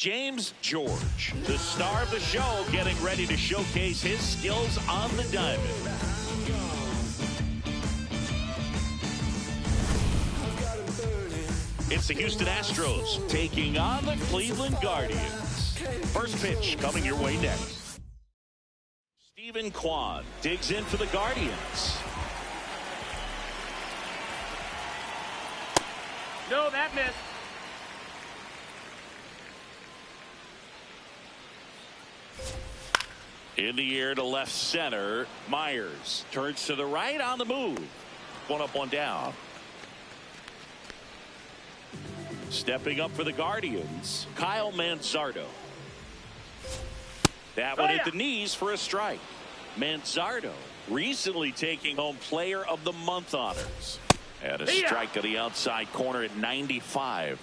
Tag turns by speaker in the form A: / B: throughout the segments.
A: James George, the star of the show, getting ready to showcase his skills on the diamond. It's the Houston Astros taking on the Cleveland Guardians. First pitch coming your way next. Stephen Kwan digs in for the Guardians.
B: No, that missed.
A: In the air to left center. Myers turns to the right on the move. One up, one down. Stepping up for the Guardians, Kyle Manzardo. That one hit the knees for a strike. Manzardo recently taking home Player of the Month honors. And a strike to the outside corner at 95.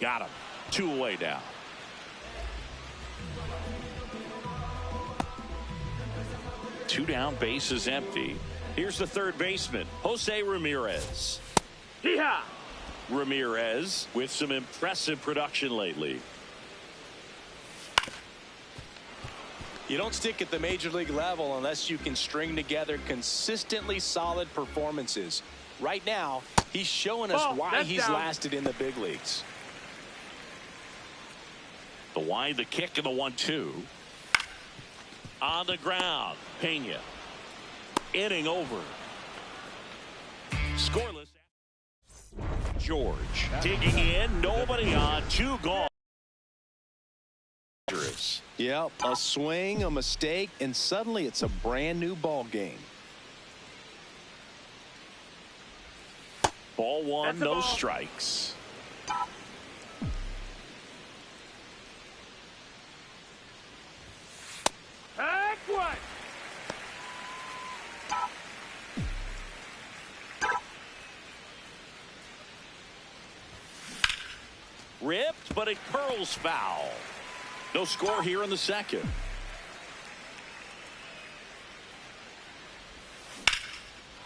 A: Got him. 2 away now. Two down, bases empty. Here's the third baseman, Jose Ramirez.
B: Yeehaw!
A: Ramirez with some impressive production lately.
C: You don't stick at the major league level unless you can string together consistently solid performances. Right now, he's showing us why he's lasted in the big leagues.
A: The wide, the kick, and the 1-2. On the ground, Pena. Inning over. Scoreless. George digging in, nobody on, 2 gone.
C: Yep, a swing, a mistake, and suddenly it's a brand new ball game.
A: Ball 1, no strikes.
B: Heck what?
A: Ripped, but it curls foul. No score here in the second.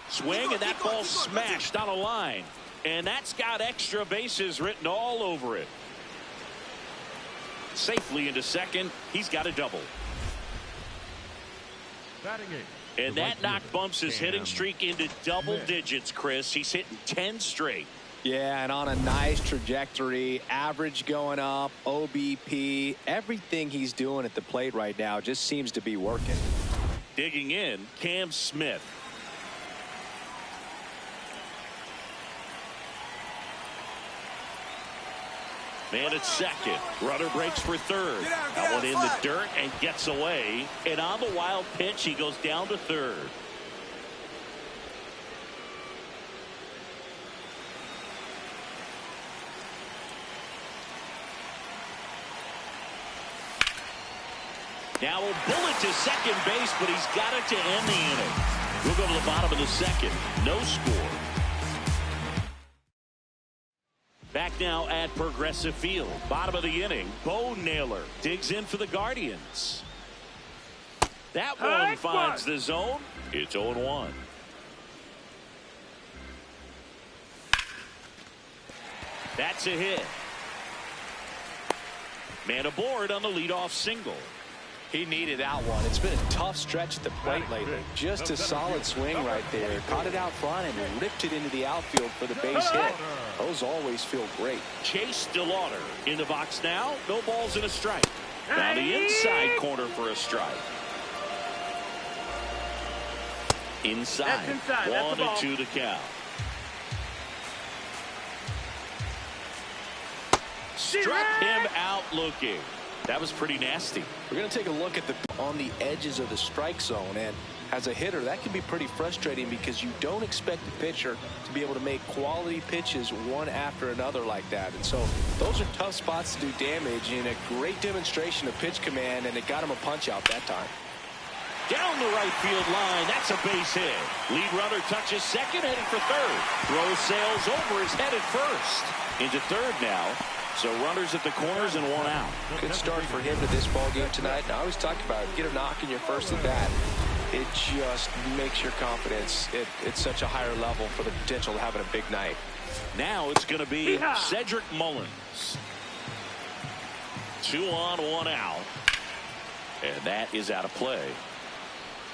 A: Swing, and that ball smashed on a line. And that's got extra bases written all over it. Safely into second. He's got a double. And that knock bumps his hitting streak into double digits, Chris. He's hitting 10 straight.
C: Yeah, and on a nice trajectory, average going up, OBP, everything he's doing at the plate right now just seems to be working.
A: Digging in, Cam Smith. Man at second. Runner breaks for third. That one in the dirt and gets away. And on the wild pitch, he goes down to third. Now a bullet to second base, but he's got it to end the inning. We'll go to the bottom of the second. No score. Back now at Progressive Field. Bottom of the inning. Bo Naylor digs in for the Guardians. That one finds the zone. It's 0-1. That's a hit. Man aboard on the leadoff single.
C: He needed that one. It's been a tough stretch at the plate lately. Just a solid swing right there. Caught it out front and ripped it into the outfield for the base hit. Those always feel great.
A: Chase DeLauder in the box now. No balls and a strike. Down the inside corner for a strike. Inside. 1-2 to count. Struck him out looking. That was pretty nasty.
C: We're going to take a look at on the edges of the strike zone, and as a hitter that can be pretty frustrating because you don't expect the pitcher to be able to make quality pitches one after another like that. And so those are tough spots to do damage, and a great demonstration of pitch command, and it got him a punch out that time.
A: Down the right field line. That's a base hit. Lead runner touches second, heading for third. Throw sails over, is headed first. Into third now. So runners at the corners and 1 out.
C: Good start for him to this ball game tonight. And I always talk about it. Get a knock in your first at bat. It just makes your confidence at such a higher level for the potential of having a big night.
A: Now it's going to be Cedric Mullins. 2 on, 1 out. And that is out of play.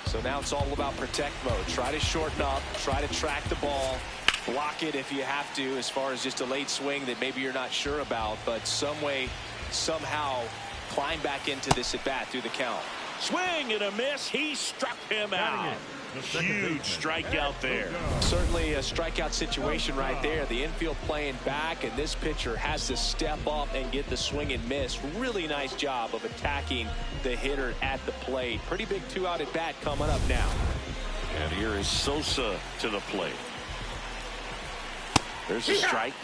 C: So now it's all about protect mode. Try to shorten up, try to track the ball, block it if you have to, as far as just a late swing that maybe you're not sure about, but some way, somehow climb back into this at bat through the count.
A: Swing and a miss. He struck him out. Huge strikeout there.
C: Certainly a strikeout situation right there. The infield playing back, and this pitcher has to step up and get the swing and miss. Really nice job of attacking the hitter at the plate. Pretty big 2-out at bat coming up now.
A: And here is Sosa to the plate. There's a strike.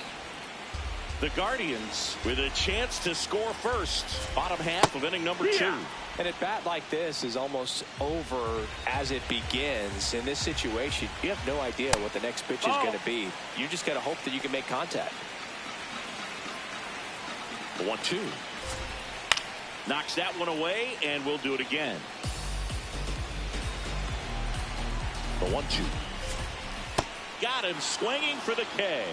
A: The Guardians with a chance to score first. Bottom half of inning number 2.
C: And at bat like this is almost over as it begins. In this situation, you have no idea what the next pitch is going to be. You just got to hope that you can make contact.
A: The 1-2. Knocks that one away, and we'll do it again. The 1-2. Got him swinging for the K.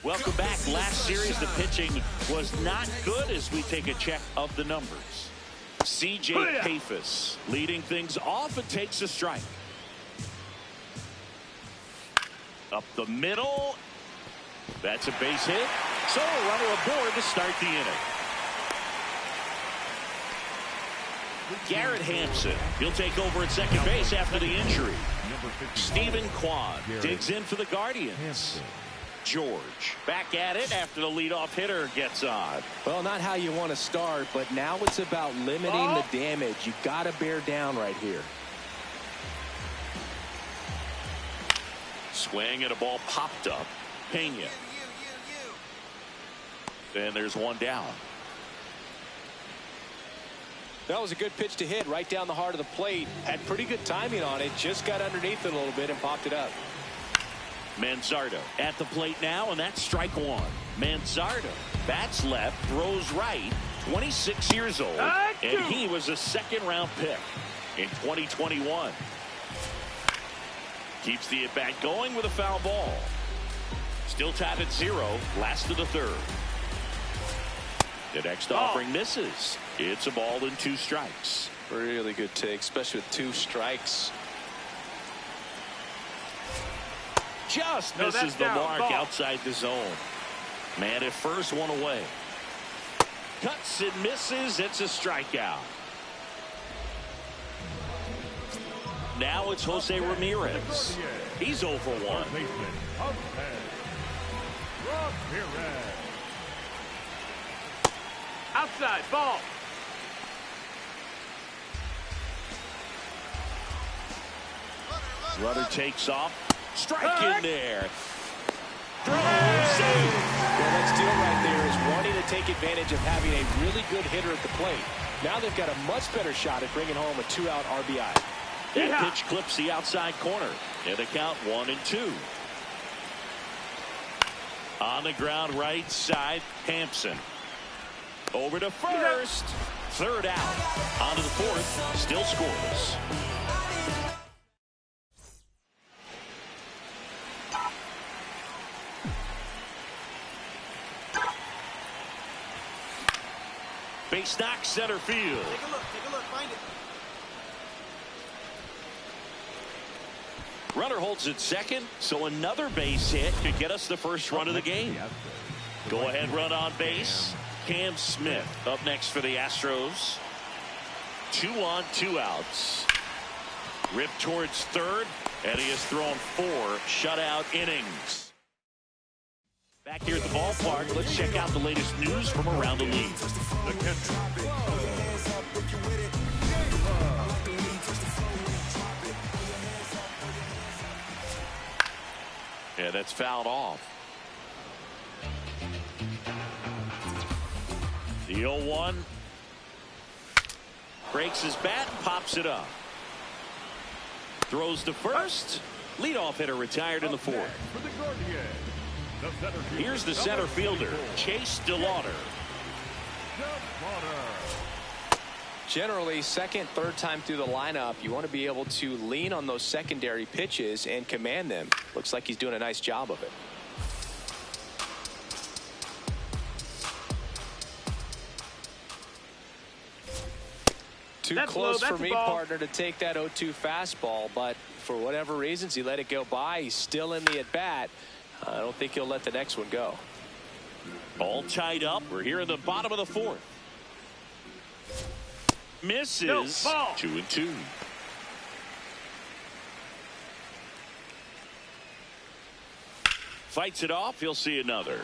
A: Welcome back. Last series, the pitching was not good as we take a check of the numbers. C.J. Pafis leading things off and takes a strike. Up the middle. That's a base hit. So a runner aboard to start the inning. Garrett Hampson. He'll take over at second base after the injury. Stephen Kwan digs in for the Guardians. George back at it after the leadoff hitter gets on.
C: Well, not how you want to start, but now it's about limiting the damage. You got to bear down right here.
A: Swing and a ball popped up. Pena. And there's one down.
C: That was a good pitch to hit right down the heart of the plate. Had pretty good timing on it. Just got underneath it a little bit and popped it up.
A: Manzardo at the plate now, and that's strike 1. Manzardo bats left, throws right, 26 years old, and he was a second-round pick in 2021. Keeps the at-bat going with a foul ball. Still tied at 0, last of the 3rd. The next offering misses. It's a ball and 2 strikes.
C: Really good take, especially with 2 strikes.
A: Just misses the mark outside the zone. Man at first, 1 away. Cuts and misses. It's a strikeout. Now it's Jose Ramirez. He's 0 for 1.
B: Outside ball.
A: Runner takes off. Strike in there. Throw. Save.
C: Well, that steal right there is wanting to take advantage of having a really good hitter at the plate. Now they've got a much better shot at bringing home a 2-out RBI.
A: That pitch clips the outside corner. And the count 1-2. On the ground right side, Hampson. Over to first. 3rd out. On to the 4th. Still scoreless. Base knock, center field.
D: Take a look, find it.
A: Runner holds at second, so another base hit could get us the first run of the game. Go ahead run on base. Cam Smith up next for the Astros. 2 on, 2 outs. Ripped towards 3rd, and he has thrown 4 shutout innings. Back here at the ballpark, let's check out the latest news from around the league. Yeah, that's fouled off. The 0-1 breaks his bat, pops it up. Throws to first. Leadoff hitter retired in the 4th. Here's the center fielder, Chase DeLauder.
C: Generally, second, third time through the lineup, you want to be able to lean on those secondary pitches and command them. Looks like he's doing a nice job of it. Too close for me, partner, to take that 0-2 fastball, but for whatever reasons, he let it go by. He's still in the at-bat. I don't think he'll let the next one go.
A: All tied up. We're here in the bottom of the fourth. Misses. 2-2. Fights it off. He'll see another.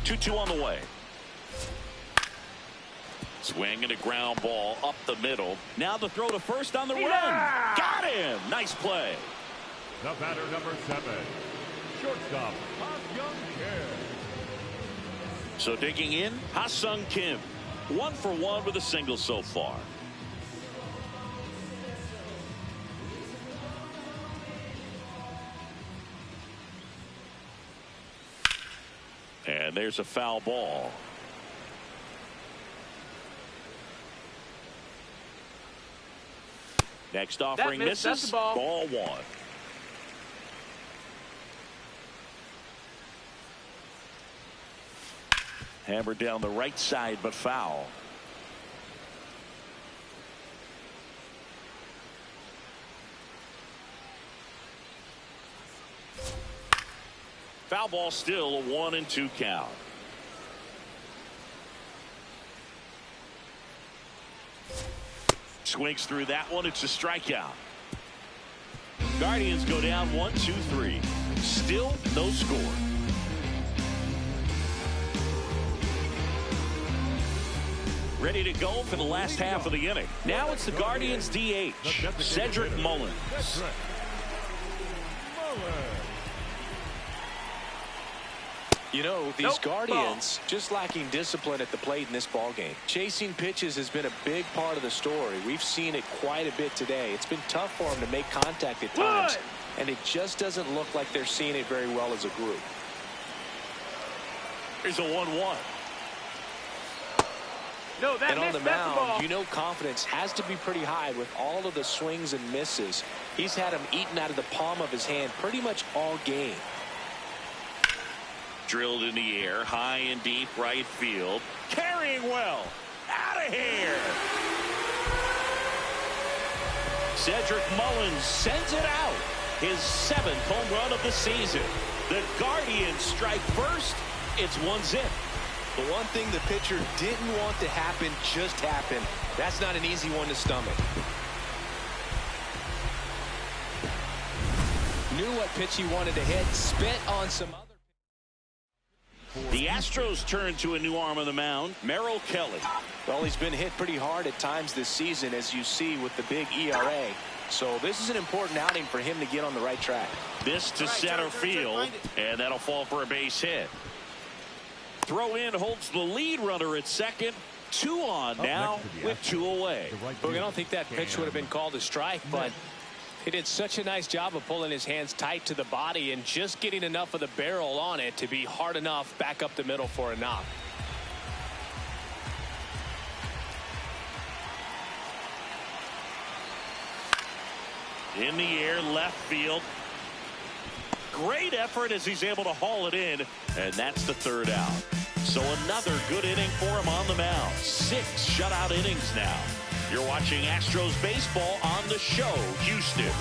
A: 2-2 on the way. Swing and a ground ball up the middle. Now the throw to first on the run. Got him. Nice play.
E: The batter, number 7, shortstop, Ha-Sung Kim.
A: So digging in, Ha-Sung Kim. 1 for 1 with a single so far. And there's a foul ball. Next offering misses. Ball 1. Hammered down the right side, but foul. Foul ball still, a 1-2 count. Swings through that one. It's a strikeout. Guardians go down 1-2-3. Still no score. Ready to go for the last half of the inning. Now it's the Guardians DH, Cedric Mullins.
C: You know, these Guardians just lacking discipline at the plate in this ballgame. Chasing pitches has been a big part of the story. We've seen it quite a bit today. It's been tough for them to make contact at times, and it just doesn't look like they're seeing it very well as a group.
A: Here's a 1-1.
B: No, that
C: and on the mound, you know, confidence has to be pretty high with all of the swings and misses. He's had them eaten out of the palm of his hand pretty much all game.
A: Drilled in the air, high and deep right field. Carrying well. Out of here. Cedric Mullins sends it out. His 7th home run of the season. The Guardians strike first. It's 1-0.
C: The one thing the pitcher didn't want to happen just happened. That's not an easy one to stomach. Knew what pitch he wanted to hit. Spent on some other.
A: The Astros turn to a new arm on the mound, Merrill Kelly.
C: Well, he's been hit pretty hard at times this season, as you see with the big ERA. So this is an important outing for him to get on the right track.
A: This to center field, and that'll fall for a base hit. Throw in holds the lead runner at second. 2 on now with 2 away.
C: Look, I don't think that pitch would have been called a strike, but he did such a nice job of pulling his hands tight to the body and just getting enough of the barrel on it to be hard enough back up the middle for a knock.
A: In the air, left field. Great effort as he's able to haul it in, and that's the 3rd out. So another good inning for him on the mound. 6 shutout innings now. You're watching Astros baseball on the show, Houston.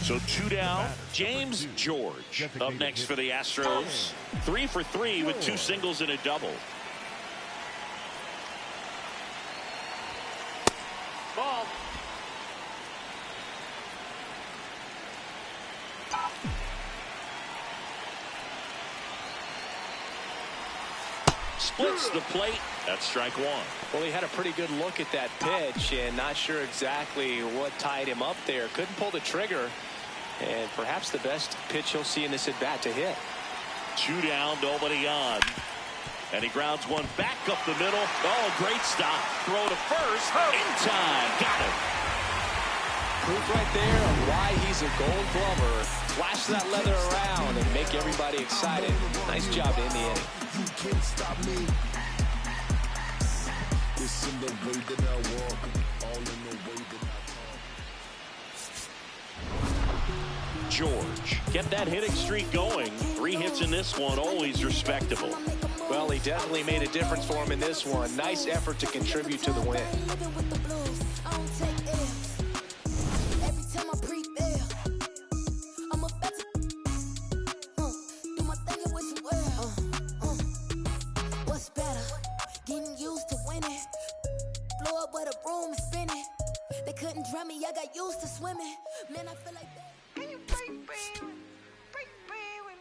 A: So 2 down, James George up next for the Astros. 3 for 3 with 2 singles and a double.
B: Ball.
A: Splits the plate. That's strike 1.
C: Well, he had a pretty good look at that pitch and not sure exactly what tied him up there. Couldn't pull the trigger, and perhaps the best pitch he'll see in this at bat to hit.
A: 2 down, nobody on. And he grounds one back up the middle. Oh, great stop. Throw to first. In time. Got it.
C: Proof right there of why he's a Gold Glover. Flash that leather around and make everybody excited. Nice job to end the inning.
F: You can't stop me. It's in the way that I walk, all in the way that I talk.
A: George, get that hitting streak going. 3 hits in this one, always respectable.
C: Well, he definitely made a difference for him in this one. Nice effort to contribute to the win.
G: They couldn't drown me, I got used to swimming. Man, I feel like that. Can you break, baby? Break, baby.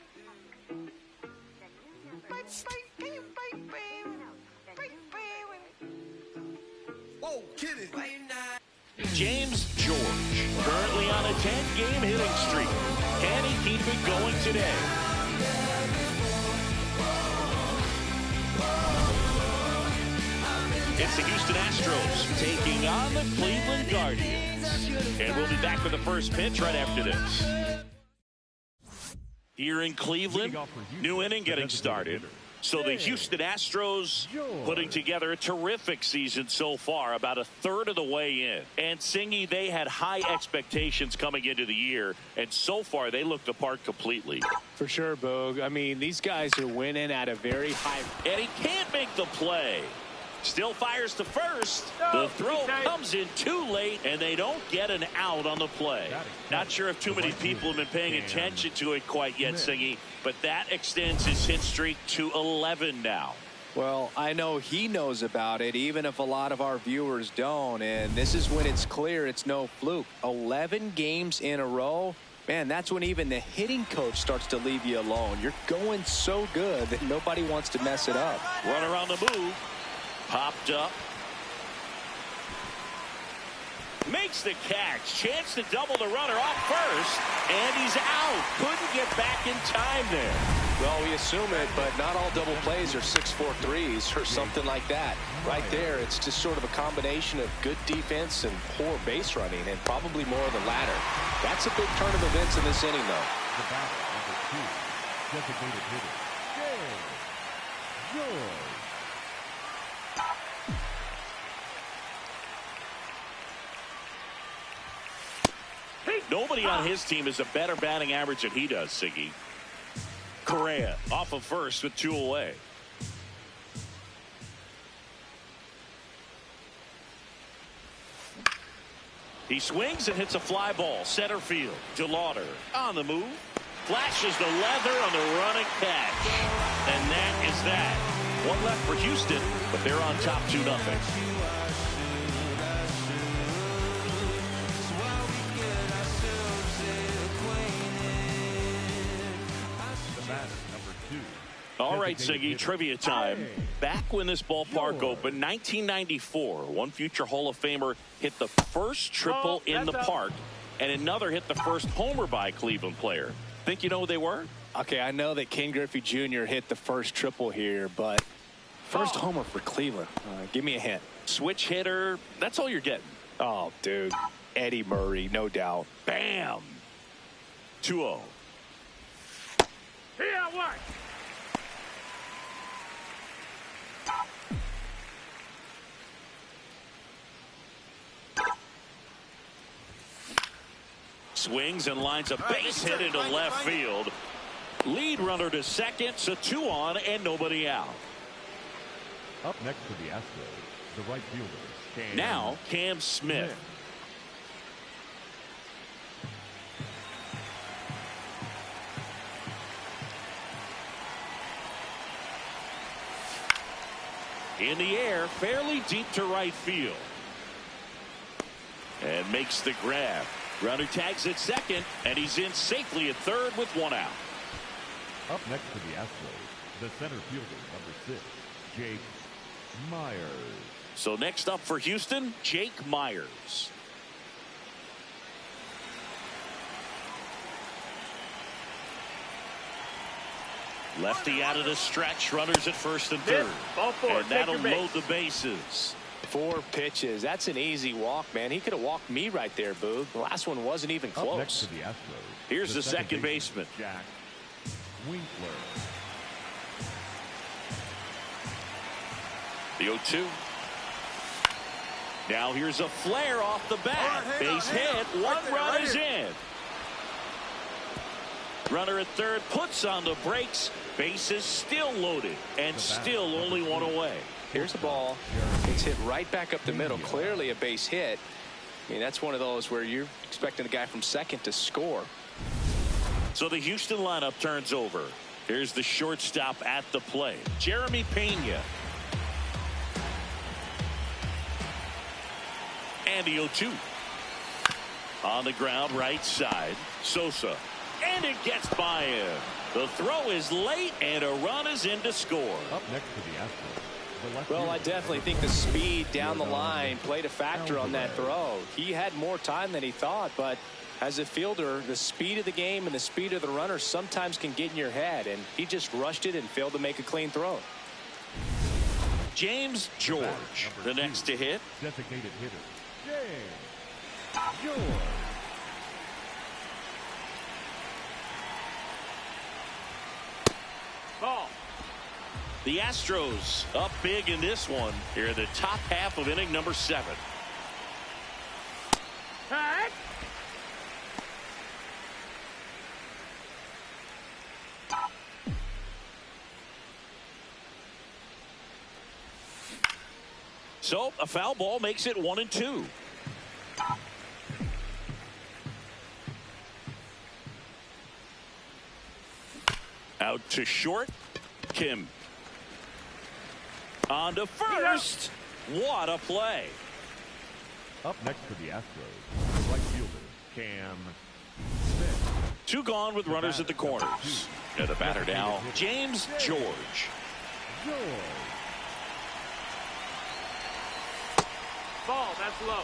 G: Break, can you break, baby? Break, baby.
F: Whoa, kid it.
A: James George, currently on a 10-game hitting streak. Can he keep it going today? It's the Houston Astros taking on the Cleveland Guardians. And we'll be back with the first pitch right after this. Here in Cleveland, new inning getting started. So the Houston Astros putting together a terrific season so far, about a third of the way in. And Singy, they had high expectations coming into the year, and so far they looked the part completely.
C: For sure, Boog. I mean, these guys are winning at a very high.
A: And he can't make the play. Still fires to first. The throw comes in too late, and they don't get an out on the play. Not sure if too many people have been paying attention to it quite yet, Singy, but that extends his hit streak to 11 now.
C: Well, I know he knows about it, even if a lot of our viewers don't, and this is when it's clear it's no fluke. 11 games in a row. Man, that's when even the hitting coach starts to leave you alone. You're going so good that nobody wants to mess it up.
A: Runner on the move. Popped up. Makes the catch. Chance to double the runner off first. And he's out. Couldn't get back in time there.
C: Well, we assume it, but not all double plays are 6-4 threes or something like that. Right there, it's just sort of a combination of good defense and poor base running, and probably more of the latter. That's a big turn of events in this inning, though.
E: The batter, number 2, designated hitter, James George.
A: Nobody on his team has a better batting average than he does, Siggy. Correa off of first with 2 away. He swings and hits a fly ball. Center field. DeLauder on the move. Flashes the leather on the running catch. And that is that. One left for Houston, but they're on top 2-0. All right, Siggy, trivia time. Back when this ballpark opened, 1994, one future Hall of Famer hit the first triple in the park, and another hit the first homer by a Cleveland player. Think you know who they were?
C: Okay, I know that Ken Griffey Jr. hit the first triple here, but first homer for Cleveland. Give me a hint.
A: Switch hitter. That's all you're getting.
C: Oh, dude. Eddie Murray, no doubt.
A: Bam. 2-0.
B: Here, what?
A: Swings and lines a base hit into left field. Lead runner to second, so 2 on and nobody out.
E: Up next to the Astros, the right fielder.
A: Now Cam Smith. In the air, fairly deep to right field. And makes the grab. Runner tags at second, and he's in safely at third with 1 out.
E: Up next to the Astros, the center fielder, number 6, Jake Myers.
A: So next up for Houston, Jake Myers. Lefty out of the stretch, runners at first and third.
B: Ball 4,
A: and that'll load the bases.
C: 4 pitches. That's an easy walk, man. He could have walked me right there, Boog. The last one wasn't even
E: Up next
C: close.
E: to the Astros.
A: Here's the second baseman.
E: Jack Winkler.
A: The 0-2. Now here's a flare off the bat. Base hit. One run is in. Runner at third puts on the brakes. Bases still loaded and still only one away.
C: Here's the ball. It's hit right back up the middle. Clearly a base hit. I mean, that's one of those where you're expecting the guy from second to score.
A: So the Houston lineup turns over. Here's the shortstop at the plate, Jeremy Pena. And the 0-2. On the ground, right side, Sosa. And it gets by him. The throw is late, and a run is in to score.
E: Up next to the Astros.
C: Well, I definitely think the speed down the line played a factor on that throw. He had more time than he thought, but as a fielder, the speed of the game and the speed of the runner sometimes can get in your head, and he just rushed it and failed to make a clean throw.
A: James George, the next to hit.
E: Designated hitter, James George.
B: Ball.
A: The Astros up big in this one here in the top half of inning number 7.
B: Heck.
A: So a foul ball makes it 1-2. Out to short. Kim. On to first. What a play.
E: Up next to the Astros, right fielder Cam Smith.
A: 2 gone with runners at the corners. And the batter now, James George.
B: Ball. That's low.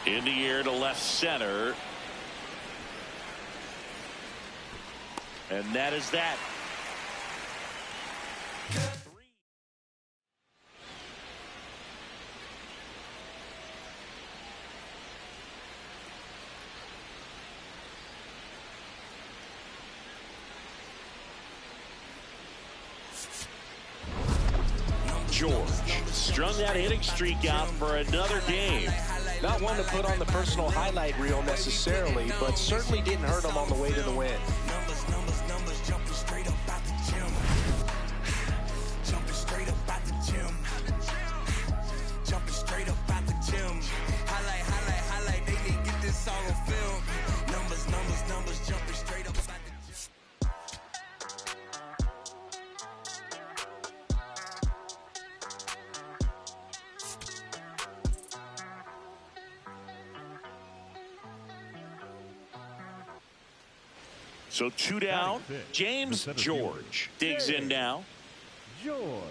A: In the air to left center. And that is that. George strung that hitting streak out for another game.
C: Not one to put on the personal highlight reel necessarily, but certainly didn't hurt him on the way to the win.
H: Numbers, jumping straight up out the gym. Jumping straight up out the gym. Jumping straight up out the gym. Highlight, they didn't get this all on film. Numbers, jumping straight up out the gym.
A: So 2 down. James George digs in now.
E: George.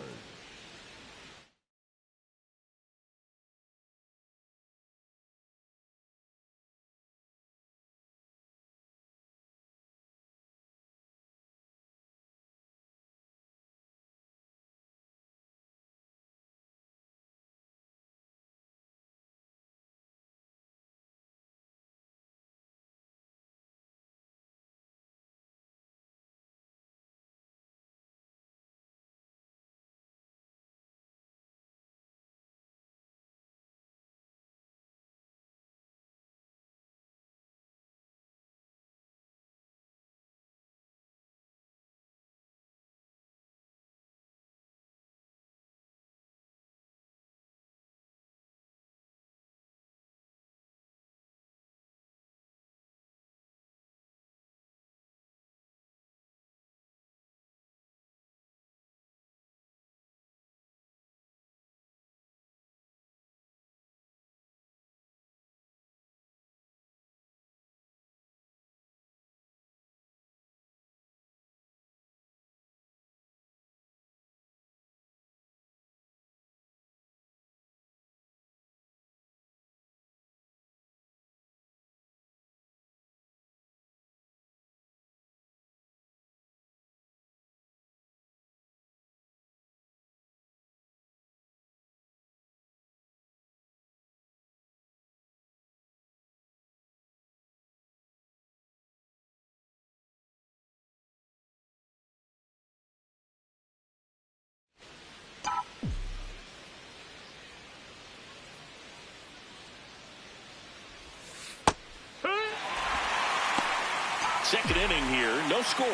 A: Second inning here, no score.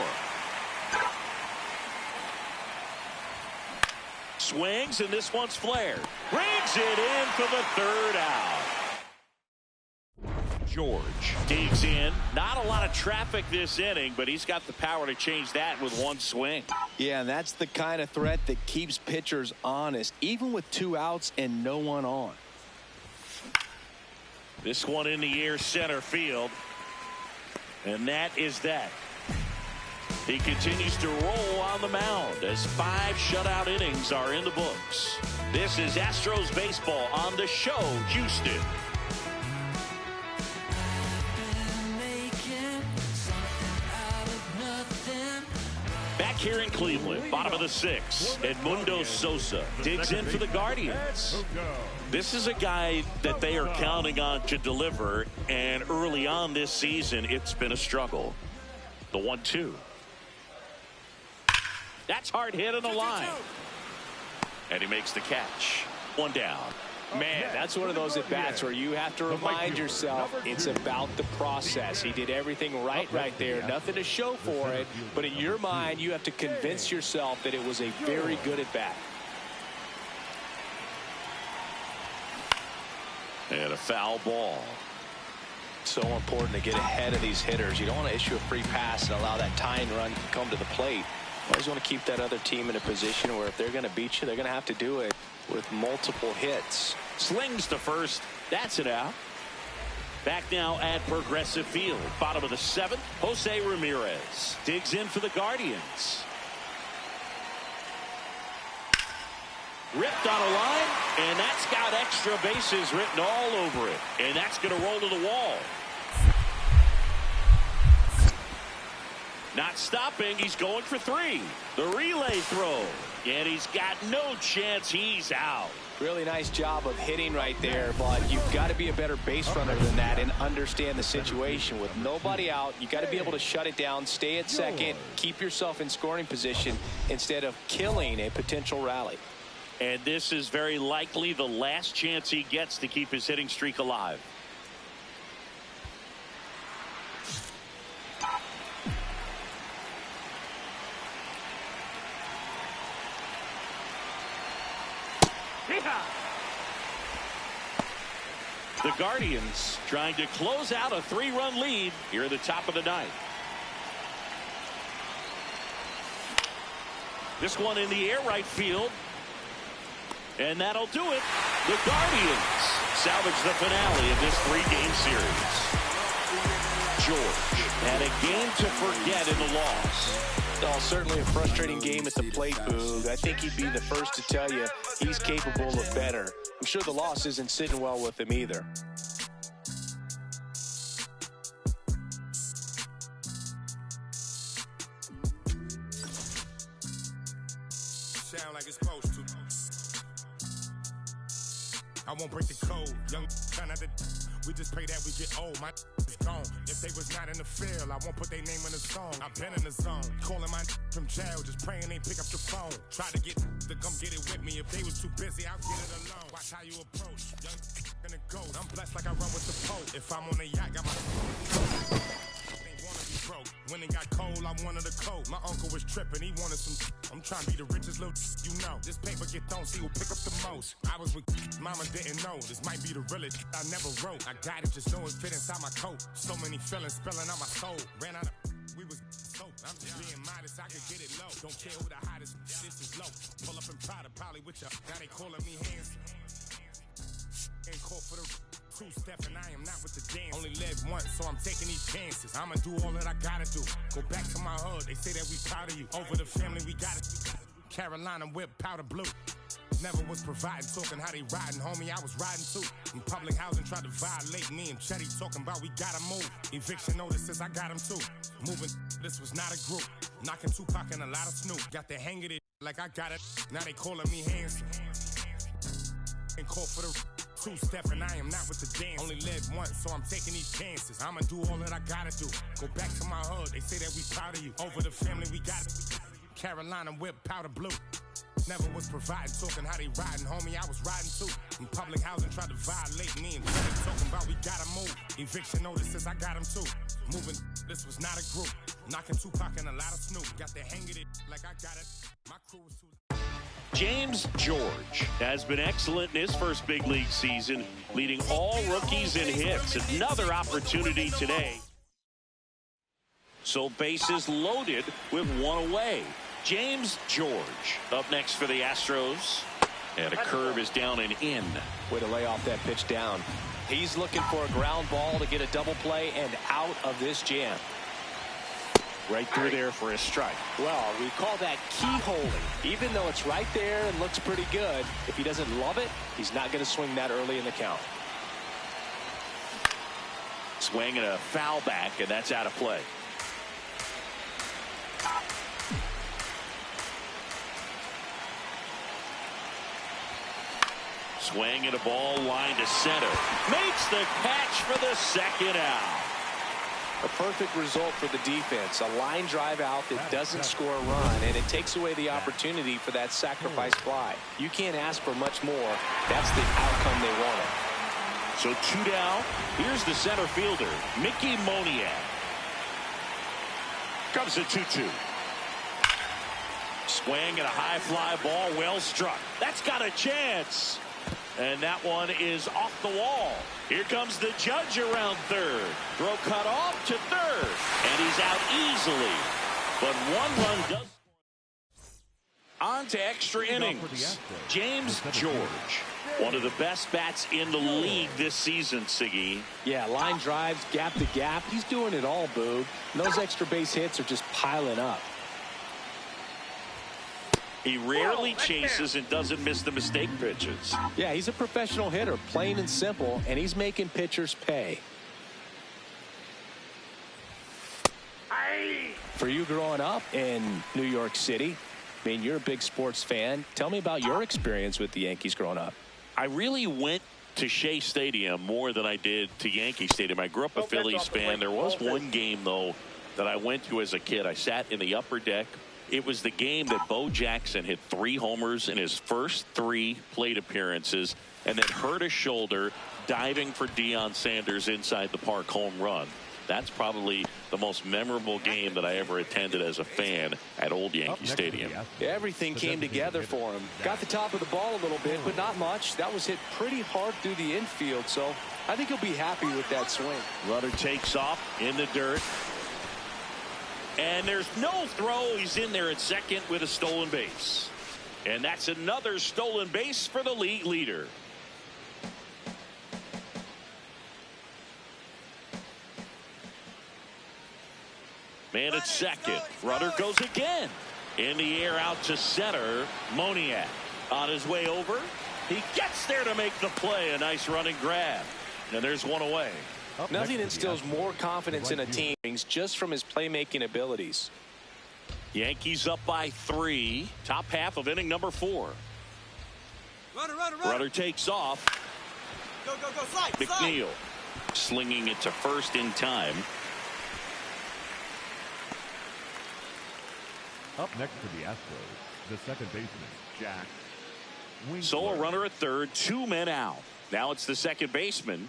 A: Swings, and this one's flared. Brings it in for the third out. George digs in. Not a lot of traffic this inning, but he's got the power to change that with one swing.
C: Yeah, and that's the kind of threat that keeps pitchers honest, even with 2 outs and no one on.
A: This one in the air, center field. And that is that. He continues to roll on the mound as 5 shutout innings are in the books. This is Astros baseball on the show, Houston. Back here in Cleveland, bottom of the 6th, Edmundo Sosa digs in for the Guardians. This is a guy that they are counting on to deliver, and early on this season, it's been a struggle. The 1-2. That's hard hit on the line. And he makes the catch. 1 down.
C: Man, that's one of those at-bats where you have to remind yourself it's about the process. He did everything right there. Nothing to show for it. But in your mind, you have to convince yourself that it was a very good at-bat.
A: And a foul ball.
C: So important to get ahead of these hitters. You don't want to issue a free pass and allow that tying run to come to the plate. You always want to keep that other team in a position where if they're going to beat you, they're going to have to do it with multiple hits.
A: Slings to first. That's it out. Back now at Progressive Field. Bottom of the 7th. Jose Ramirez digs in for the Guardians. Ripped on a line, and that's got extra bases written all over it. And that's going to roll to the wall. Not stopping. He's going for 3. The relay throw. And he's got no chance. He's out.
C: Really nice job of hitting right there, but you've got to be a better base runner than that and understand the situation. With nobody out, you got to be able to shut it down, stay at second, keep yourself in scoring position instead of killing a potential rally.
A: And this is very likely the last chance he gets to keep his hitting streak alive. The Guardians trying to close out a 3-run lead here at the top of the 9th. This one in the air, right field. And that'll do it. The Guardians salvage the finale of this 3-game series. George had a game to forget in the loss.
C: Oh, certainly a frustrating game at the plate, Boog. I think he'd be the first to tell you he's capable of better. I'm sure the loss isn't sitting well with him either.
H: Sound like it's supposed to. I won't break the code. Young we just pray that we get old. My is gone. If they was not in the field, I won't put their name in the song. I've been in the zone. Calling my from jail, just praying they pick up the phone. Try to get to come get it with me. If they was too busy, I'll get it alone. Watch how you approach. Young in the ghost. I'm blessed like I run with the Pope. If I'm on the yacht, got my broke. When it got cold, I wanted a coat. My uncle was tripping, he wanted some. I'm trying to be the richest little you know. This paper get thrown, see who pick up the most. I was with mama, didn't know. This might be the realest I never wrote. I got it, just know it fit inside my coat. So many feelings spilling out my soul. Ran out of, we was soap. I'm just being modest, I could get it low. Don't care who the hottest, this is low. Pull up and Prada, probably with ya. Now they calling me handsome. Ain't call for the 2-step and I am not with the dance. Only live once, so I'm taking these chances. I'ma do all that I gotta do. Go back to my hood, they say that we proud of you. Over the family, we got it. Carolina whip, powder blue. Never was providing, talking how they riding, homie. I was riding too. In public housing, tried to violate me and Chetty talking about we gotta move. Eviction notices, I got them too. Moving, this was not a group. Knocking Tupac and a lot of Snoop. Got the hang of it like I got it. Now they calling me handsome. And call for the 2-step and I am not with the dance. Only live once, so I'm taking these chances. I'ma do all that I gotta do. Go back to my hood, they say that we proud of you. Over the family, we got it. Carolina whip, powder blue. Never was providing, talking how they riding, homie. I was riding too. In public housing, tried to violate me and talking about we gotta move. Eviction notices, I got them too. Moving, This was not a group. Knocking Tupac and a lot of Snoop. Got the hang of it like I got it. My crew was too.
A: James George has been excellent in his first big league season, leading all rookies in hits. Another opportunity today. So bases loaded with one away. James George up next for the Astros. And a curve is down and in.
C: Way to lay off that pitch down. He's looking for a ground ball to get a double play and out of this jam.
A: Right through there for a strike.
C: Well, we call that keyholing. Even though it's right there and looks pretty good, if he doesn't love it, he's not going to swing that early in the count.
A: Swing and a foul back, and that's out of play. Swing and a ball line to center. Makes the catch for the second out.
C: A perfect result for the defense. A line drive out that doesn't score a run, and it takes away the opportunity for that sacrifice fly. You can't ask for much more. That's the outcome they wanted.
A: So 2 down. Here's the center fielder, Mickey Moniak. Comes a 2-2. Swing and a high fly ball, well struck. That's got a chance. And that one is off the wall. Here comes the judge around third. Throw cut off to third. And he's out easily. But one run does. On to extra innings. James George. One of the best bats in the league this season, Siggy.
C: Yeah, line drives, gap to gap. He's doing it all, Boog. And those extra base hits are just piling up.
A: He rarely chases and doesn't miss the mistake pitches.
C: Yeah, he's a professional hitter, plain and simple, and he's making pitchers pay. For you growing up in New York City, I mean, you're a big sports fan. Tell me about your experience with the Yankees growing up.
A: I really went to Shea Stadium more than I did to Yankee Stadium. I grew up a Phillies fan. There was one game, though, that I went to as a kid. I sat in the upper deck. It was the game that Bo Jackson hit 3 homers in his first 3 plate appearances and then hurt his shoulder diving for Deion Sanders inside the park home run. That's probably the most memorable game that I ever attended as a fan at Old Yankee Stadium.
C: Everything came together for him. Got the top of the ball a little bit, but not much. That was hit pretty hard through the infield, so I think he'll be happy with that swing.
A: Runner takes off in the dirt. And there's no throw. He's in there at second with a stolen base. And that's another stolen base for the league leader. Man at second. Runner goes again. In the air out to center. Moniak on his way over. He gets there to make the play. A nice running grab. And there's one away.
C: Nothing instills more confidence in a team just from his playmaking abilities.
A: Yankees up by 3. Top half of inning number 4. Runner takes off.
D: Go, slide,
A: McNeil slinging it to first in time.
E: Up next for the Astros, the second baseman, Jack Winkler.
A: So a runner at third, 2 men out. Now it's the second baseman.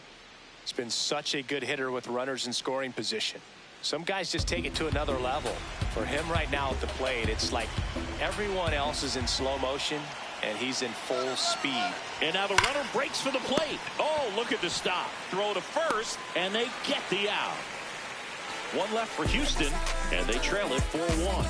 C: He's been such a good hitter with runners in scoring position. Some guys just take it to another level. For him right now at the plate, it's like everyone else is in slow motion and he's in full speed.
A: And now the runner breaks for the plate. Oh, look at the stop. Throw to first, and they get the out. 1 left for Houston, and they trail it 4-1.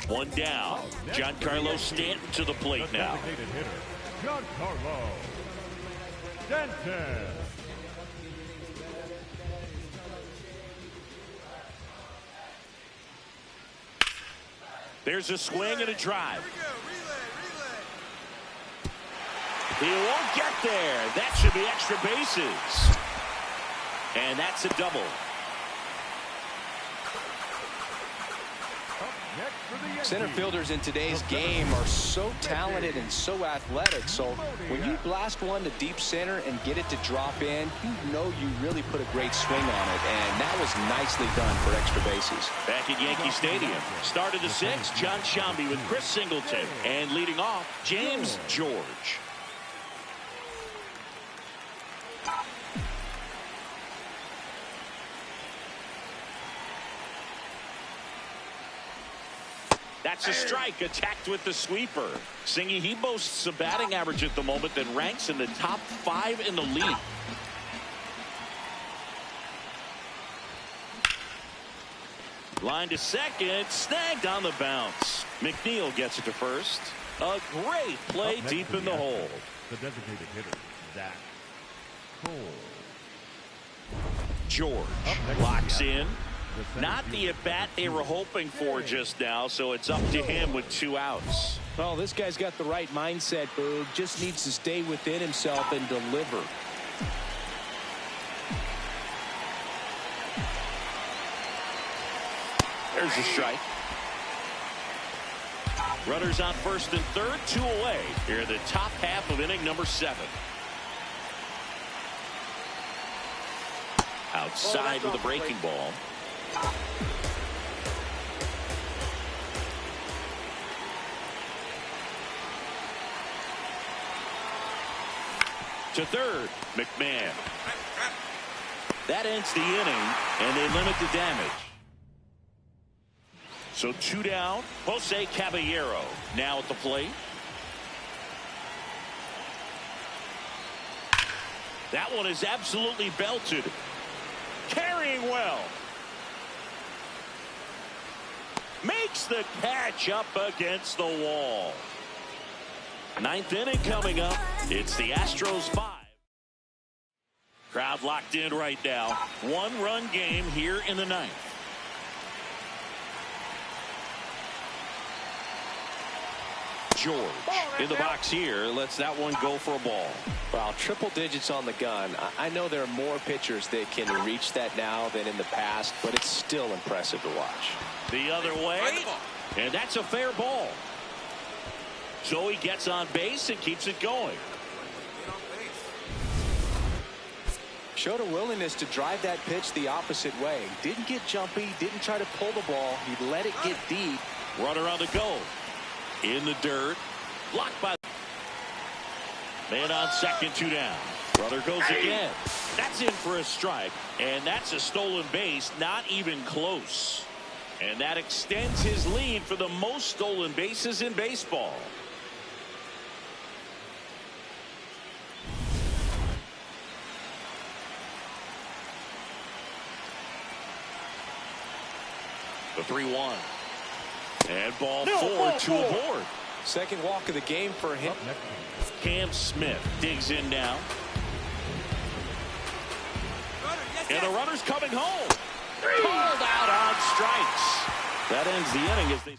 A: One down. Giancarlo Stanton to the plate now.
E: Giancarlo Stanton.
A: There's a swing and a drive. He won't get there. That should be extra bases. And that's a double.
C: Center fielders in today's game are so talented and so athletic. So when you blast one to deep center and get it to drop in, you know you really put a great swing on it. And that was nicely done for extra bases.
A: Back at Yankee Stadium. Start of the sixth, John Shambi with Chris Singleton. And leading off, James George. That's a strike, attacked with the sweeper. Singy, he boasts a batting average at the moment that ranks in the top 5 in the league. Line to second, snagged on the bounce. McNeil gets it to first. A great play deep in the hole.
E: The designated hitter, Zach Cole.
A: George locks in. Not the at-bat they were hoping for just now, so it's up to him with 2 outs.
C: Well, this guy's got the right mindset, Boog. Just needs to stay within himself and deliver.
A: There's a strike. Runners on first and third, 2 away. Here in the top half of inning number 7. Outside with a breaking ball. To third, McMahon. That ends the inning, and they limit the damage. So 2 down. Jose Caballero now at the plate. That one is absolutely belted. Carrying well. Makes the catch up against the wall. 9th inning coming up. It's the Astros 5. Crowd locked in right now. 1-run game here in the 9th. George in the box here lets that one go for a ball.
C: Well, triple digits on the gun. I know there are more pitchers that can reach that now than in the past, but it's still impressive to watch.
A: The other way, and that's a fair ball. So he gets on base and keeps it going.
C: Showed a willingness to drive that pitch the opposite way. Didn't get jumpy, didn't try to pull the ball. He let it get deep.
A: Runner on the go. In the dirt. Blocked by. Man on second, 2 down. Runner goes again. That's in for a strike. And that's a stolen base. Not even close. And that extends his lead for the most stolen bases in baseball. The 3-1. And ball 4, 2 aboard.
C: Second walk of the game for him.
A: Cam Smith digs in now. And the runner's coming home. Called out on strikes. That ends the inning as they.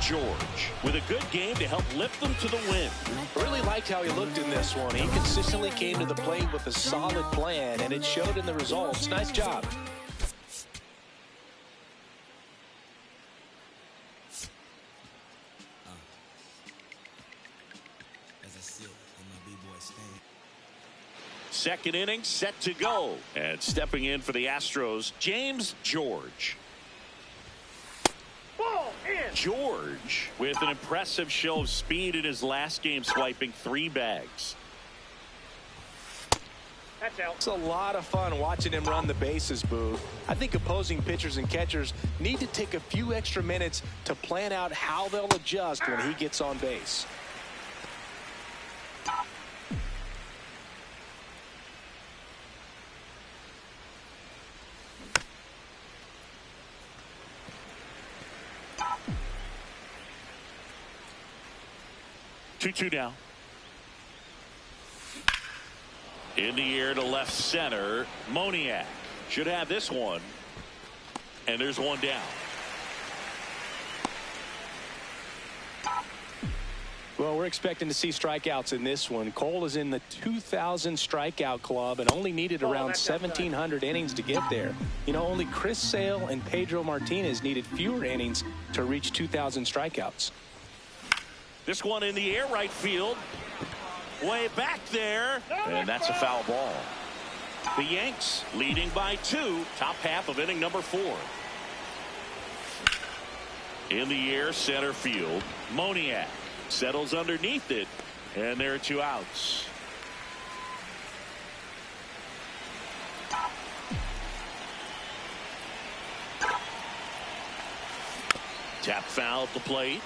A: George with a good game to help lift them to the win.
C: Really liked how he looked in this one. He consistently came to the plate with a solid plan, and it showed in the results. Nice job.
A: Second inning set to go. And stepping in for the Astros, James George. George with an impressive show of speed in his last game, swiping 3 bags.
B: That's out.
C: It's a lot of fun watching him run the bases, Boo. I think opposing pitchers and catchers need to take a few extra minutes to plan out how they'll adjust when he gets on base.
A: Two down. In the air to left center. Moniak should have this one. And there's one down.
C: Well, we're expecting to see strikeouts in this one. Cole is in the 2,000 strikeout club and only needed around 1,700 innings to get there. You know, only Chris Sale and Pedro Martinez needed fewer innings to reach 2,000 strikeouts.
A: This one in the air, right field. Way back there. And that's a foul ball. The Yanks leading by 2, top half of inning number 4. In the air, center field. Moniak settles underneath it, and there are 2 outs. Tap foul at the plate.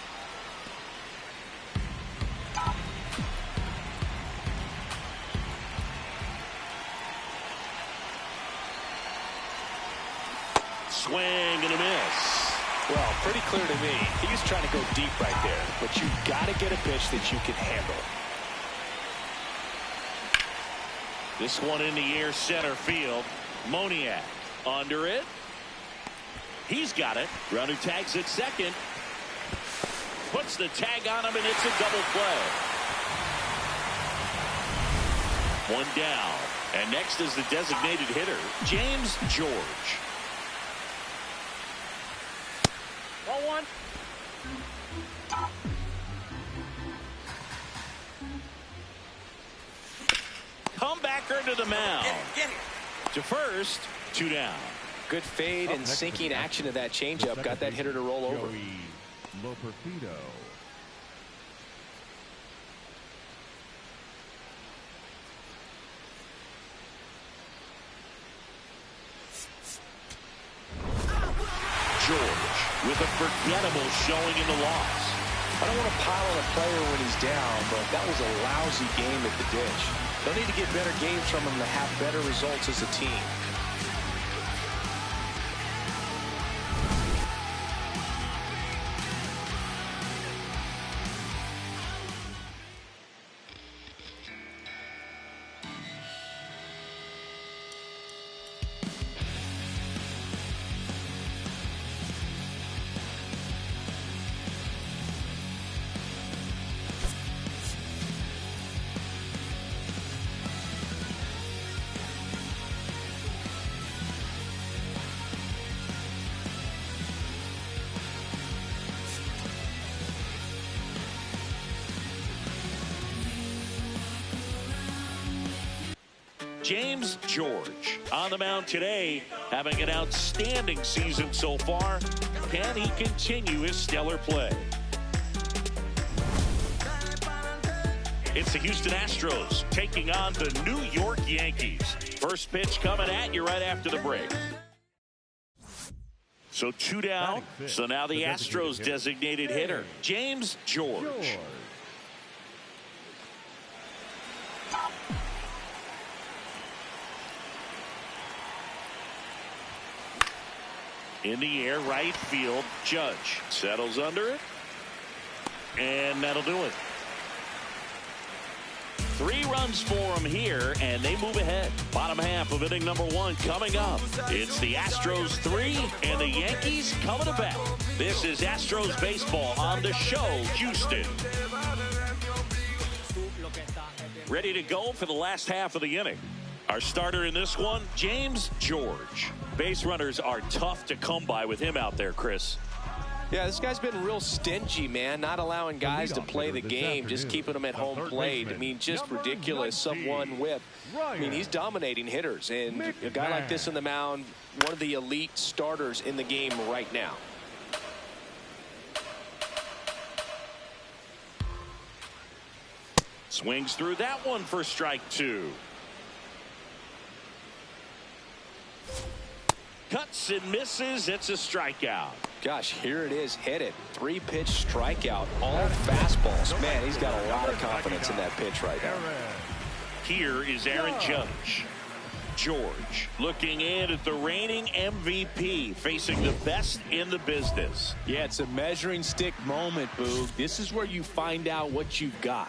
A: Swing and a miss.
C: Well, pretty clear to me. He was trying to go deep right there, but you've got to get a pitch that you can handle.
A: This one in the air, center field. Moniak under it. He's got it. Runner tags at second. Puts the tag on him, and it's a double play. 1 down. And next is the designated hitter, James George.
B: 1-1.
A: Comebacker to the mound.
H: Get it.
A: To first, 2 down.
C: Good fade and sinking action of that changeup got that hitter to roll over.
E: Loperfido.
A: George with a forgettable showing in the loss.
C: I don't want to pile on a player when he's down, but that was a lousy game at the ditch. They'll need to get better games from him to have better results as a team.
A: James George on the mound today, having an outstanding season so far. Can he continue his stellar play? It's the Houston Astros taking on the New York Yankees. First pitch coming at you right after the break. So 2 down. So now the Astros designated hitter, James George. In the air, right field, Judge settles under it, and that'll do it. 3 runs for him here, and they move ahead. Bottom half of inning number 1 coming up. It's the Astros 3 and the Yankees coming to bat. This is Astros baseball on the show, Houston. Ready to go for the last half of the inning. Our starter in this one, James George. Base runners are tough to come by with him out there, Chris.
C: Yeah, this guy's been real stingy, man, not allowing guys to play the game, just keeping them at home plate. I mean, just ridiculous, sub-1 whip. I mean, he's dominating hitters, and a guy like this on the mound, one of the elite starters in the game right now.
A: Swings through that one for strike 2. Cuts and misses. It's a strikeout.
C: Gosh, here it is. Hit it. 3-pitch strikeout. All fastballs. Man, he's got a lot of confidence in that pitch right now.
A: Here is Aaron Judge. George looking in at the reigning MVP, facing the best in the business.
C: Yeah, it's a measuring stick moment, Boog. This is where you find out what you've got.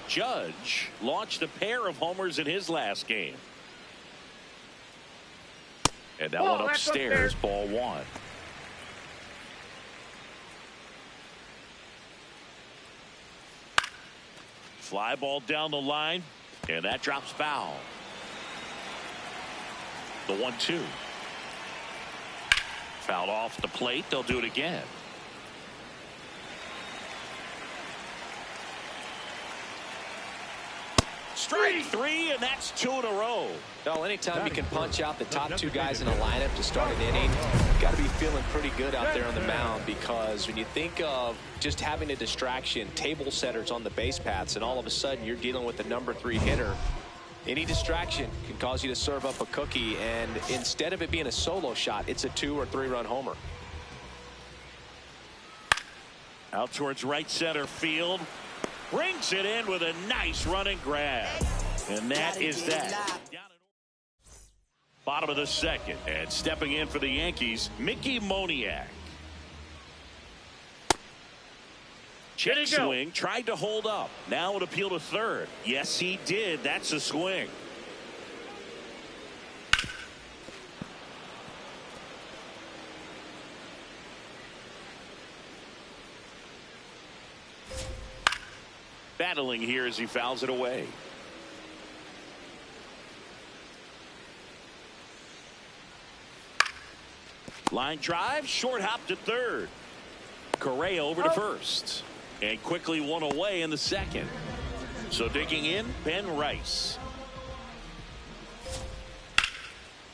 A: Judge launched a pair of homers in his last game. And that one upstairs, ball 1. Fly ball down the line, and that drops foul. The 1-2. Fouled off the plate. They'll do it again. Strike three, and that's 2 in a row.
C: No, anytime you can punch out the top two guys in a lineup to start an inning, you've got to be feeling pretty good out there on the mound, because when you think of just having a distraction, table setters on the base paths, and all of a sudden you're dealing with the number 3 hitter, any distraction can cause you to serve up a cookie, and instead of it being a solo shot, it's a 2 or 3 run homer.
A: Out towards right center field. Brings it in with a nice running grab. And that is that. Bottom of the second. And stepping in for the Yankees, Mickey Moniak. Check swing. Tried to hold up. Now it appeal to third. Yes, he did. That's a swing. Battling here as he fouls it away. Line drive, short hop to third. Correa over to first. And quickly one away in the second. So digging in, Ben Rice.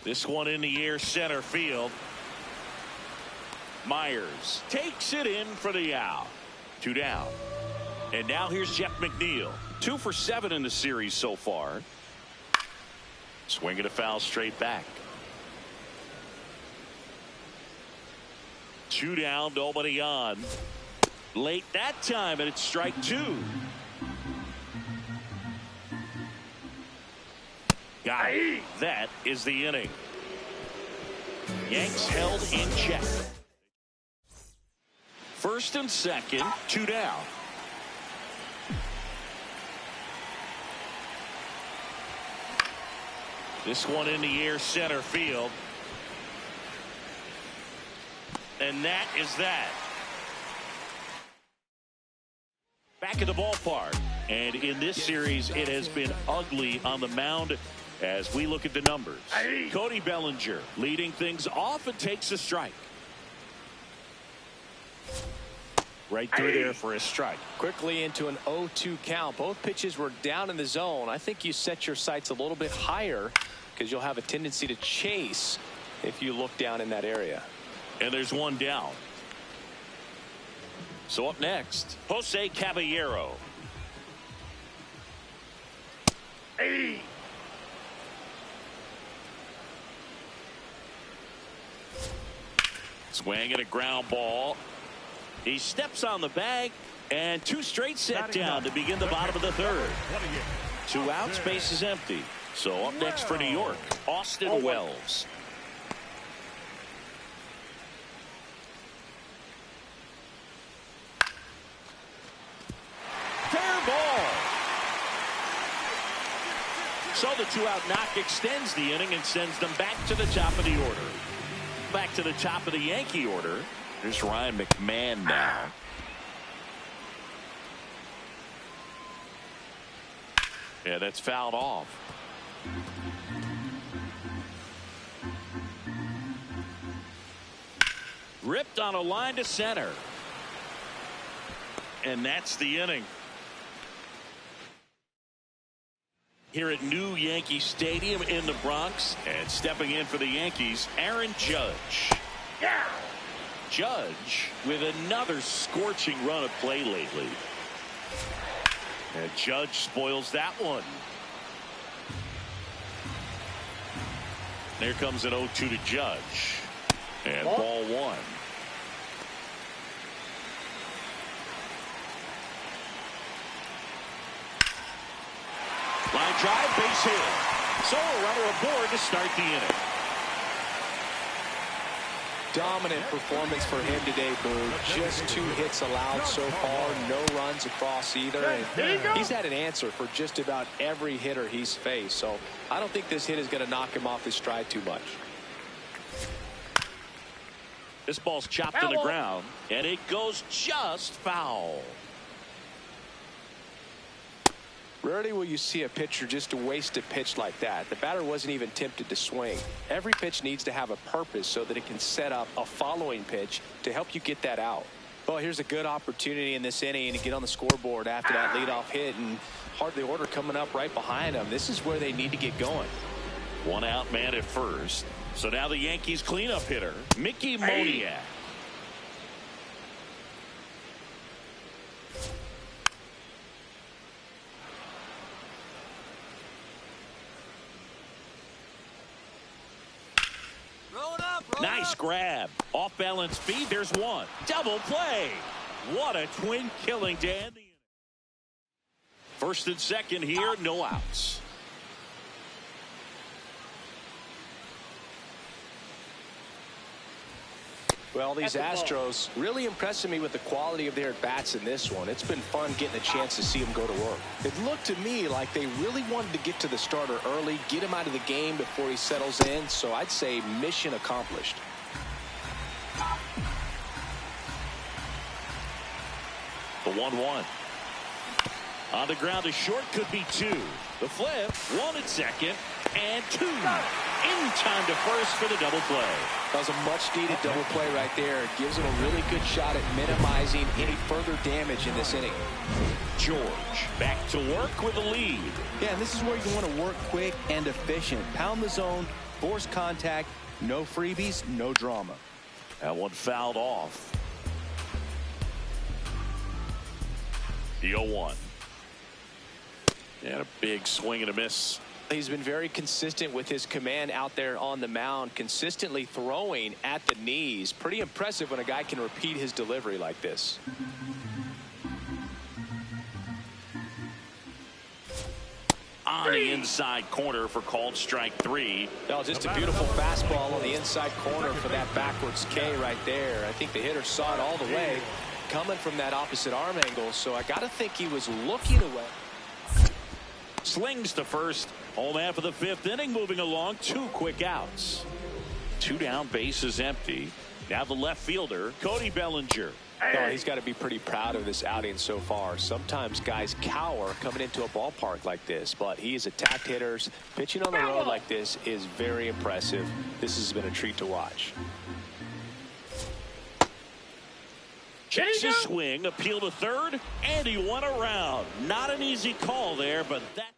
A: This one in the air, center field. Myers takes it in for the out. 2 down. And now here's Jeff McNeil. 2 for 7 in the series so far. Swinging a foul straight back. 2 down, nobody on. Late that time, and it's strike 2. Got it. That is the inning. Yanks held in check. First and second, 2 down. This one in the air, center field. And that is that. Back at the ballpark. And in this series, it has been ugly on the mound as we look at the numbers. Cody Bellinger leading things off and takes a strike. Right through there for a strike.
C: Quickly into an 0-2 count. Both pitches were down in the zone. I think you set your sights a little bit higher, because you'll have a tendency to chase if you look down in that area.
A: And there's one down. So up next, Jose Caballero. Swing and a ground ball. He steps on the bag, and 2 straight set down to begin the bottom of the third. 2 outs, base is empty. So up next for New York, Austin Wells. Fair ball. So the 2-out knock extends the inning and sends them back to the top of the order. Back to the top of the Yankee order. Here's Ryan McMahon now. Yeah, that's fouled off. Ripped on a line to center. And that's the inning. Here at New Yankee Stadium in the Bronx, and stepping in for the Yankees, Aaron Judge. Yeah. Judge with another scorching run of play lately. And Judge spoils that one. There comes an 0-2 to Judge. And ball 1. Line drive, base hit. So a runner aboard to start the inning.
C: Dominant performance for him today, Boo. Just 2 hits allowed so far, no runs across either. And he's had an answer for just about every hitter he's faced. So I don't think this hit is going to knock him off his stride too much.
A: This ball's chopped to the ground, and it goes just foul.
C: Rarely will you see a pitcher just waste a pitch like that. The batter wasn't even tempted to swing. Every pitch needs to have a purpose so that it can set up a following pitch to help you get that out. Well, here's a good opportunity in this inning to get on the scoreboard after that leadoff hit, and hardly order coming up right behind them. This is where they need to get going.
A: One out man at first. So now the Yankees cleanup hitter, Mickey Moniak. Nice grab. Off balance speed. There's one. Double play. What a twin killing to end the inning. First and second here. No outs.
C: Well, these Astros really impressing me with the quality of their at-bats in this one. It's been fun getting a chance to see them go to work. It looked to me like they really wanted to get to the starter early, get him out of the game before he settles in. So I'd say mission accomplished.
A: The 1-1. On the ground to short, could be two. The flip, one at second, and two. In time to first for the double play.
C: That was a much-needed double play right there. It gives him a really good shot at minimizing any further damage in this inning.
A: George back to work with the lead.
I: Yeah, and this is where you want to work quick and efficient. Pound the zone, force contact, no freebies, no drama.
A: That one fouled off. The 0-1. And a big swing and a miss.
C: He's been very consistent with his command out there on the mound, consistently throwing at the knees. Pretty impressive when a guy can repeat his delivery like this.
A: On the inside corner for called strike 3.
C: Well, just a beautiful fastball on the inside corner for that backwards K right there. I think the hitter saw it all the way coming from that opposite arm angle, so I got to think he was looking away.
A: Slings to first. Home half of the 5th inning, moving along. 2 quick outs. 2 down, bases empty. Now the left fielder, Cody Bellinger.
C: Oh, he's got to be pretty proud of this outing so far. Sometimes guys cower coming into a ballpark like this, but he has attacked hitters. Pitching on the road like this is very impressive. This has been a treat to watch.
A: Checks his swing, appeal to third, and he won around. Not an easy call there, but that.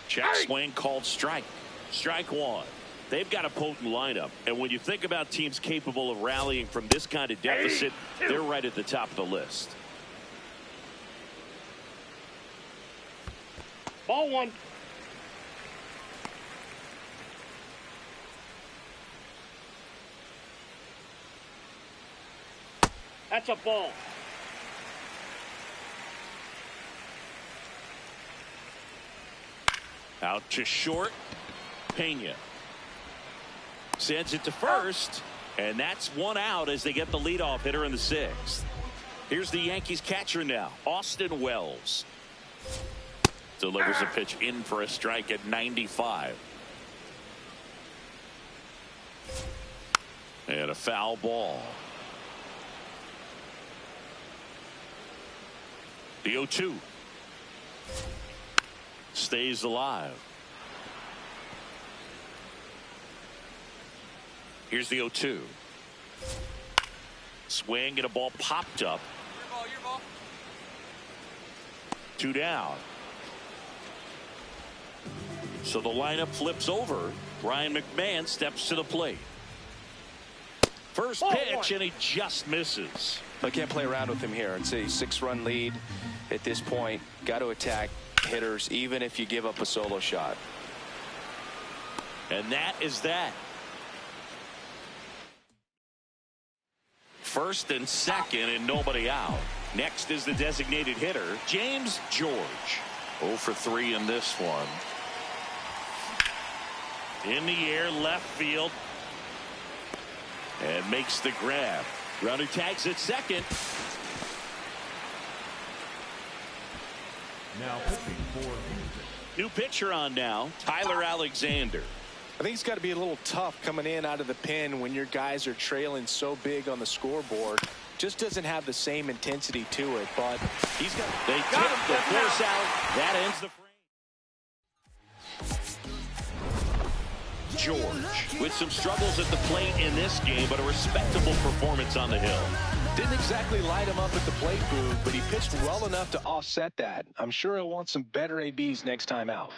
A: Check swing called strike. Strike 1. They've got a potent lineup, and when you think about teams capable of rallying from this kind of deficit, they're right at the top of the list.
B: Ball 1. That's a ball.
A: Out to short. Pena sends it to first, and that's 1 out as they get the leadoff hitter in the 6th. Here's the Yankees catcher now, Austin Wells. Delivers a pitch in for a strike at 95. And a foul ball. The 0-2. Stays alive. Here's the 0-2. Swing and a ball popped up.
H: Your ball.
A: 2 down. So the lineup flips over. Ryan McMahon steps to the plate. First pitch, and he just misses.
C: I can't play around with him here. It's a 6-run lead at this point. Got to attack hitters even if you give up a solo shot.
A: And that is that. First and second and nobody out. Next is the designated hitter, James George. 0 for 3 in this one. In the air, left field. And makes the grab. Runner tags at second.
E: Now pitching for Houston.
A: New pitcher on now, Tyler Alexander.
C: I think it's got to be a little tough coming in out of the pen when your guys are trailing so big on the scoreboard. Just doesn't have the same intensity to it, but he's got.
A: They tip the force out. That ends the frame. George with some struggles at the plate in this game, but a respectable performance on the hill.
C: Didn't exactly light him up at the plate, Boog, but he pitched well enough to offset that. I'm sure he'll want some better ABs next time out.